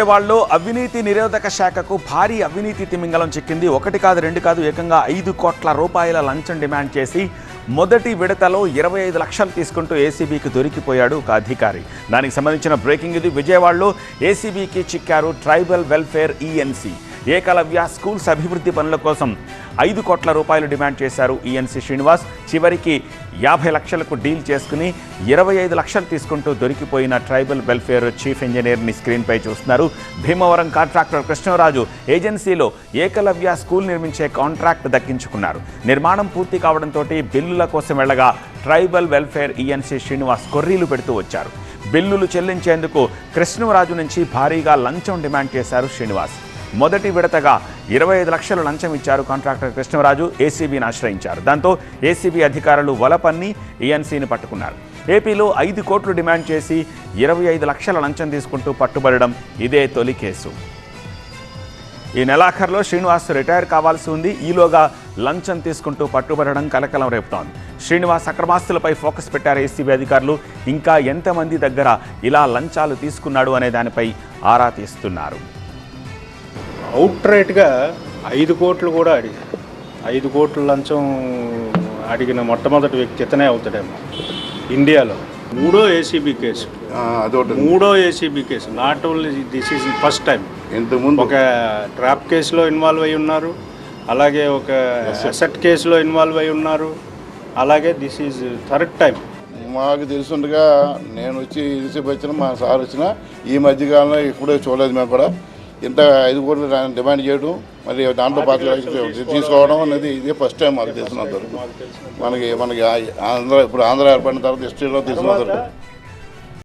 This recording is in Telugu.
వాళ్ళు అవినీతి నిరోధక శాఖకు భారీ అవినీతి తిమింగలం చిక్కింది. 1 కాదు 2 కాదు ఏకంగా 5 కోట్ల రూపాయల లంచం డిమాండ్ చేసి మొదటి విడతలో 25 లక్షలు తీసుకుంటూ ఏసీబీకి దొరికిపోయాడు ఒక అధికారి. దానికి సంబంధించిన బ్రేకింగ్ ఇది. విజయవాడలో ఏసీబీకి చిక్కారు tribal welfare ENC. Ekalavya schools అభివృద్ధి పనుల కోసం 5 కోట్ల రూపాయలు డిమాండ్ చేశారు ఈఎన్సీ శ్రీనివాస్. చివరికి 50 లక్షలకు డీల్ చేసుకుని 25 లక్షలు తీసుకుంటూ దొరికిపోయిన ట్రైబల్ వెల్ఫేర్ చీఫ్ ఇంజనీర్ని స్క్రీన్పై చూస్తున్నారు. భీమవరం కాంట్రాక్టర్ కృష్ణరాజు ఏజెన్సీలో ఏకలవ్య స్కూల్ నిర్మించే కాంట్రాక్ట్ దక్కించుకున్నారు. నిర్మాణం పూర్తి కావడంతో బిల్లుల కోసం వెళ్ళగా ట్రైబల్ వెల్ఫేర్ ఈఎన్సీ శ్రీనివాస్ కొర్రీలు పెడుతూ వచ్చారు. బిల్లులు చెల్లించేందుకు కృష్ణరాజు నుంచి భారీగా లంచం డిమాండ్ చేశారు శ్రీనివాస్. మొదటి విడతగా 25 లక్షలు లంచం ఇచ్చారు కాంట్రాక్టర్ కృష్ణరాజు. ఏసీబీని ఆశ్రయించారు. దాంతో ఏసీబీ అధికారులు వలపన్ని ఈఎన్సీని పట్టుకున్నారు. ఏపీలో 5 కోట్లు డిమాండ్ చేసి 25 లక్షల లంచం తీసుకుంటూ పట్టుబడడం ఇదే తొలి కేసు. ఈ నెలాఖరులో శ్రీనివాస్ రిటైర్ కావాల్సి ఉంది. ఈలోగా లంచం తీసుకుంటూ పట్టుబడడం కలకలం రేపుతోంది. శ్రీనివాస్ అక్రమాస్తులపై ఫోకస్ పెట్టారు ఏసీబీ అధికారులు. ఇంకా ఎంతమంది దగ్గర ఇలా లంచాలు తీసుకున్నాడు అనే దానిపై ఆరా తీస్తున్నారు. అవుట్ రైట్గా 5 కోట్లు కూడా అడిగారు. 5 కోట్ల లంచం అడిగిన మొట్టమొదటి వ్యక్తి ఇతనే అవుతాడేమో ఇండియాలో. మూడో ACB case. Not only this is first time. ఇంతకుముందు ఒక ట్రాప్ కేసులో ఇన్వాల్వ్ అయి ఉన్నారు, అలాగే ఒక అసెట్ కేసులో ఇన్వాల్వ్ అయి ఉన్నారు, అలాగే దిస్ ఈజ్ థర్డ్ టైం. మాకు తెలుసుండగా నేను వచ్చి రిసీవ్ వచ్చిన మా సార్ వచ్చిన ఈ మధ్యకాలంలో ఇప్పుడే చూడలేదు. మేము కూడా ఇంత 5 కోట్లు డిమాండ్ చేయడం, మరి దాంట్లో 5 లక్షలు తీసుకోవడం అనేది ఇదే ఫస్ట్ టైం మాకు తెలిసినంత. మనకి ఆంధ్ర ఇప్పుడు ఆంధ్ర ఏర్పడిన తర్వాత హిస్టరీలో తెలిసినంత